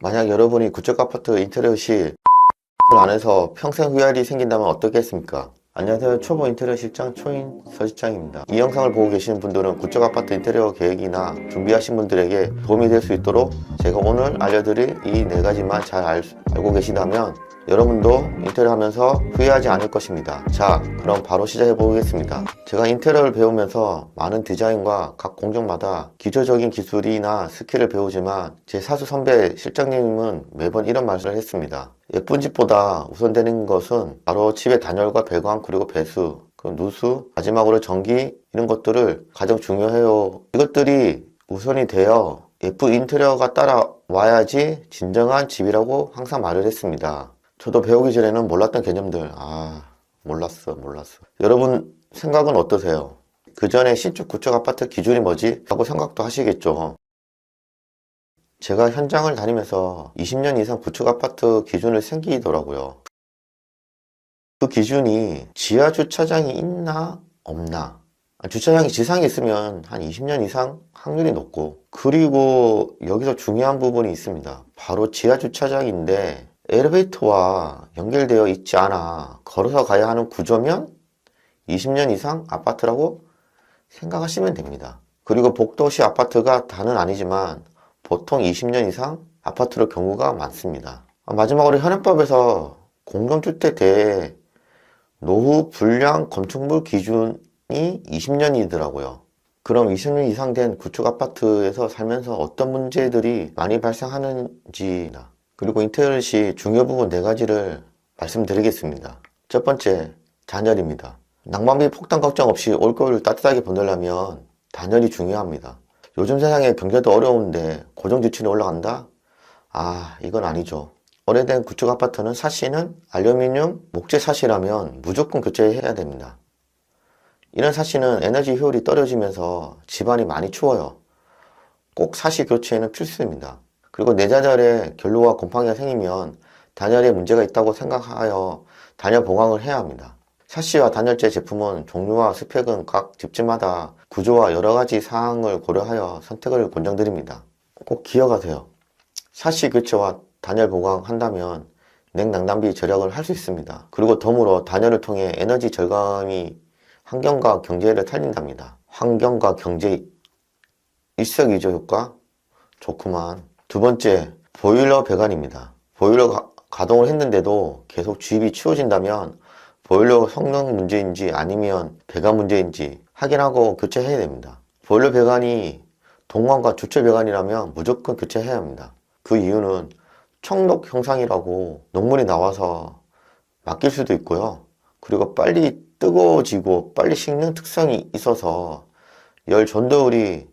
만약 여러분이 구축 아파트 인테리어실 안에서 평생 후회할이 생긴다면 어떻겠습니까? 안녕하세요. 초보 인테리어 실장 초인 서실장입니다. 이 영상을 보고 계시는 분들은 구축 아파트 인테리어 계획이나 준비하신 분들에게 도움이 될 수 있도록 제가 오늘 알려드릴 이 4가지만 잘 알고 계시다면 여러분도 인테리어 하면서 후회하지 않을 것입니다. 자, 그럼 바로 시작해 보겠습니다. 제가 인테리어를 배우면서 많은 디자인과 각 공정마다 기초적인 기술이나 스킬을 배우지만 제 사수 선배 실장님은 매번 이런 말씀을 했습니다. 예쁜 집보다 우선되는 것은 바로 집의 단열과 배관 그리고 배수, 누수, 마지막으로 전기 이런 것들을 가장 중요해요. 이것들이 우선이 되어 예쁜 인테리어가 따라와야지 진정한 집이라고 항상 말을 했습니다. 저도 배우기 전에는 몰랐던 개념들 몰랐어. 여러분 생각은 어떠세요? 그 전에 신축 구축 아파트 기준이 뭐지? 라고 생각도 하시겠죠. 제가 현장을 다니면서 20년 이상 구축 아파트 기준을 생기더라고요. 그 기준이 지하 주차장이 있나 없나, 주차장이 지상에 있으면 한 20년 이상 확률이 높고, 그리고 여기서 중요한 부분이 있습니다. 바로 지하 주차장인데 엘리베이터와 연결되어 있지 않아 걸어서 가야 하는 구조면 20년 이상 아파트라고 생각하시면 됩니다. 그리고 복도시 아파트가 다는 아니지만 보통 20년 이상 아파트로 경우가 많습니다. 마지막으로 현행법에서 공동주택 대해 노후 불량 건축물 기준이 20년이더라고요. 그럼 20년 이상 된 구축 아파트에서 살면서 어떤 문제들이 많이 발생하는지나, 그리고 인테리어 시 중요 부분 4가지를 말씀드리겠습니다. 첫 번째, 단열입니다. 난방비 폭탄 걱정 없이 올겨울 따뜻하게 보내려면 단열이 중요합니다. 요즘 세상에 경제도 어려운데 고정지출이 올라간다? 이건 아니죠. 오래된 구축 아파트는 사시는 알루미늄, 목재 사시라면 무조건 교체해야 됩니다. 이런 사시는 에너지 효율이 떨어지면서 집안이 많이 추워요. 꼭 사시 교체는 필수입니다. 그리고 내자절에 결로와 곰팡이가 생기면 단열에 문제가 있다고 생각하여 단열 보강을 해야 합니다. 사시와 단열재 제품은 종류와 스펙은 각 집집마다 구조와 여러가지 사항을 고려하여 선택을 권장드립니다. 꼭 기억하세요. 사시 교체와 단열 보강한다면 냉난방비 절약을 할 수 있습니다. 그리고 덤으로 단열을 통해 에너지 절감이 환경과 경제를 살린답니다. 환경과 경제 일석이조 효과 좋구만. 두 번째, 보일러 배관입니다. 보일러 가동을 했는데도 계속 주입이 치워진다면 보일러 성능 문제인지 아니면 배관 문제인지 확인하고 교체해야 됩니다. 보일러 배관이 동관과 주철 배관이라면 무조건 교체해야 합니다. 그 이유는 청록 형상이라고 녹물이 나와서 막힐 수도 있고요. 그리고 빨리 뜨거워지고 빨리 식는 특성이 있어서 열 전도율이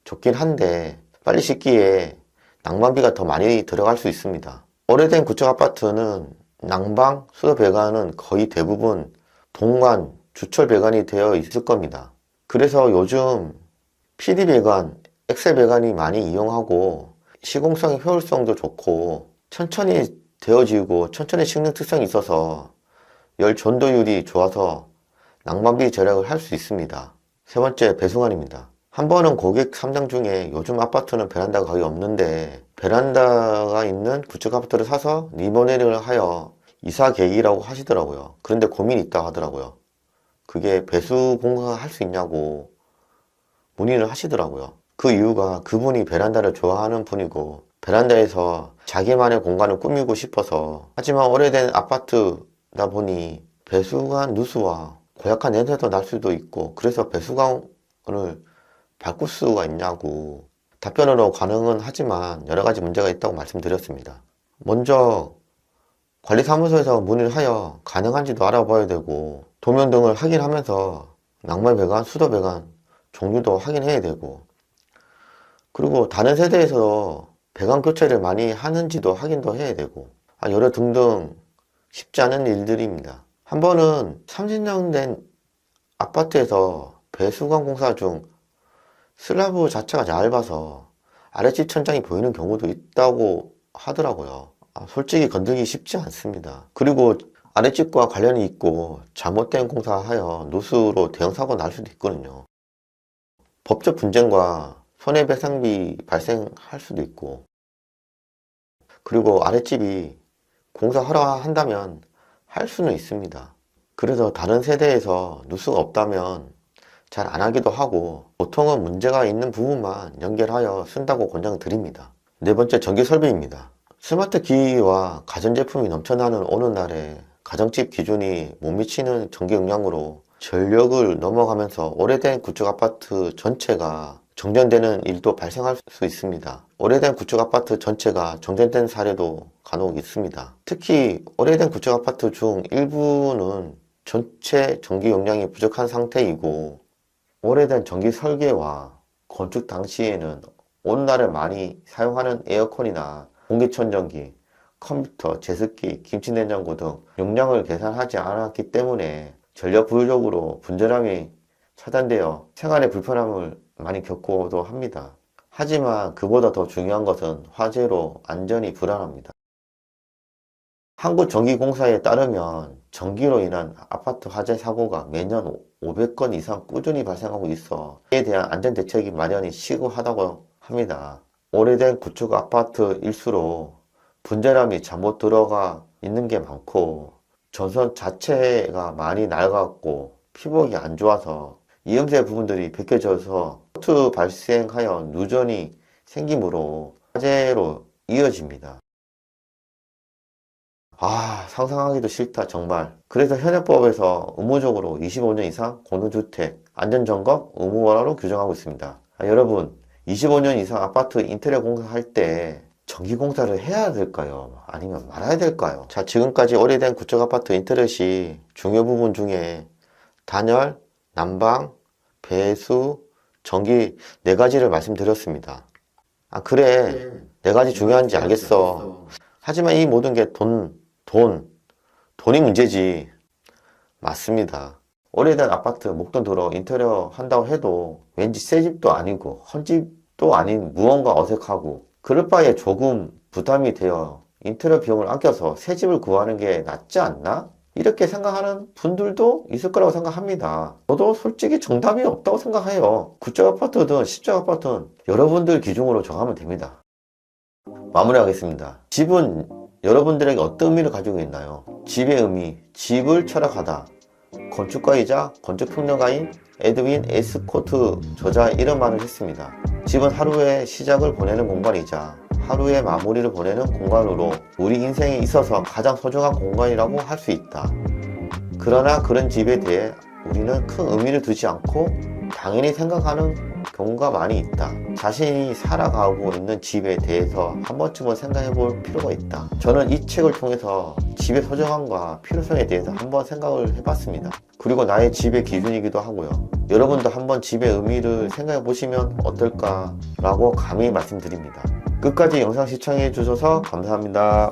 좋긴 한데 빨리 식기에 난방비가 더 많이 들어갈 수 있습니다. 오래된 구축 아파트는 난방, 수도 배관은 거의 대부분 동관, 주철 배관이 되어 있을 겁니다. 그래서 요즘 PD 배관, 엑셀 배관이 많이 이용하고 시공성, 효율성도 좋고 천천히 데워지고 천천히 식는 특성이 있어서 열 전도율이 좋아서 난방비 절약을 할 수 있습니다. 세 번째, 배수관입니다. 한 번은 고객 3장 중에 요즘 아파트는 베란다가 거의 없는데 베란다가 있는 구축 아파트를 사서 리모델링을 하여 이사 계획이라고 하시더라고요. 그런데 고민이 있다고 하더라고요. 그게 배수 공사가 할 수 있냐고 문의를 하시더라고요. 그 이유가 그분이 베란다를 좋아하는 분이고 베란다에서 자기만의 공간을 꾸미고 싶어서, 하지만 오래된 아파트다 보니 배수관 누수와 고약한 냄새도 날 수도 있고 그래서 배수관을 바꿀 수가 있냐고 답변으로 가능은 하지만 여러가지 문제가 있다고 말씀드렸습니다. 먼저 관리사무소에서 문의를 하여 가능한지도 알아봐야 되고 도면 등을 확인하면서 난방 배관, 수도 배관 종류도 확인해야 되고, 그리고 다른 세대에서 배관 교체를 많이 하는지도 확인도 해야 되고 여러 등등 쉽지 않은 일들입니다. 한 번은 30년 된 아파트에서 배수관 공사 중 슬라브 자체가 얇아서 아랫집 천장이 보이는 경우도 있다고 하더라고요. 솔직히 건들기 쉽지 않습니다. 그리고 아랫집과 관련이 있고 잘못된 공사하여 누수로 대형사고 날 수도 있거든요. 법적 분쟁과 손해배상비 발생할 수도 있고, 그리고 아랫집이 공사하러 한다면 할 수는 있습니다. 그래서 다른 세대에서 누수가 없다면 잘 안 하기도 하고, 보통은 문제가 있는 부분만 연결하여 쓴다고 권장드립니다. 네 번째, 전기 설비입니다. 스마트 기기와 가전제품이 넘쳐나는 오늘날에 가정집 기준이 못 미치는 전기 용량으로 전력을 넘어가면서 오래된 구축 아파트 전체가 정전되는 일도 발생할 수 있습니다. 오래된 구축 아파트 전체가 정전된 사례도 간혹 있습니다. 특히 오래된 구축 아파트 중 일부는 전체 전기 용량이 부족한 상태이고, 오래된 전기 설계와 건축 당시에는 오늘날에 많이 사용하는 에어컨이나 공기청정기, 컴퓨터, 제습기, 김치냉장고 등 용량을 계산하지 않았기 때문에 전력 부족으로 분전함이 차단되어 생활에 불편함을 많이 겪고도 합니다. 하지만 그보다 더 중요한 것은 화재로 안전이 불안합니다. 한국전기공사에 따르면 전기로 인한 아파트 화재 사고가 매년 500건 이상 꾸준히 발생하고 있어 이에 대한 안전대책이 마련이 시급하다고 합니다. 오래된 구축 아파트일수록 분전함이 잘못 들어가 있는 게 많고, 전선 자체가 많이 낡았고 피복이 안 좋아서 이음새 부분들이 벗겨져서 쇼트 발생하여 누전이 생기므로 화재로 이어집니다. 상상하기도 싫다 정말. 그래서 현행법에서 의무적으로 25년 이상 공동주택 안전점검 의무화로 규정하고 있습니다. 여러분, 25년 이상 아파트 인테리어 공사할 때 전기공사를 해야 될까요? 아니면 말아야 될까요? 자, 지금까지 오래된 구축 아파트 인테리어 시 중요 부분 중에 단열, 난방, 배수, 전기 4가지를 말씀드렸습니다. 그래, 4가지 중요한지 알겠어. 하지만 이 모든 게 돈이 문제지. 맞습니다. 오래된 아파트 목돈 들어 인테리어 한다고 해도 왠지 새 집도 아니고 헌집도 아닌 무언가 어색하고, 그럴 바에 조금 부담이 되어 인테리어 비용을 아껴서 새 집을 구하는 게 낫지 않나? 이렇게 생각하는 분들도 있을 거라고 생각합니다. 저도 솔직히 정답이 없다고 생각해요. 구축 아파트든 신축 아파트든 여러분들 기준으로 정하면 됩니다. 마무리하겠습니다. 집은 여러분들에게 어떤 의미를 가지고 있나요? 집의 의미, 집을 철학하다. 건축가이자 건축평론가인 에드윈 에스코트 저자 이런 말을 했습니다. 집은 하루의 시작을 보내는 공간이자 하루의 마무리를 보내는 공간으로 우리 인생에 있어서 가장 소중한 공간이라고 할 수 있다. 그러나 그런 집에 대해 우리는 큰 의미를 두지 않고 당연히 생각하는 경우가 많이 있다. 자신이 살아가고 있는 집에 대해서 한 번쯤은 생각해 볼 필요가 있다. 저는 이 책을 통해서 집의 소중함과 필요성에 대해서 한번 생각을 해봤습니다. 그리고 나의 집의 기준이기도 하고요. 여러분도 한번 집의 의미를 생각해 보시면 어떨까 라고 감히 말씀드립니다. 끝까지 영상 시청해 주셔서 감사합니다.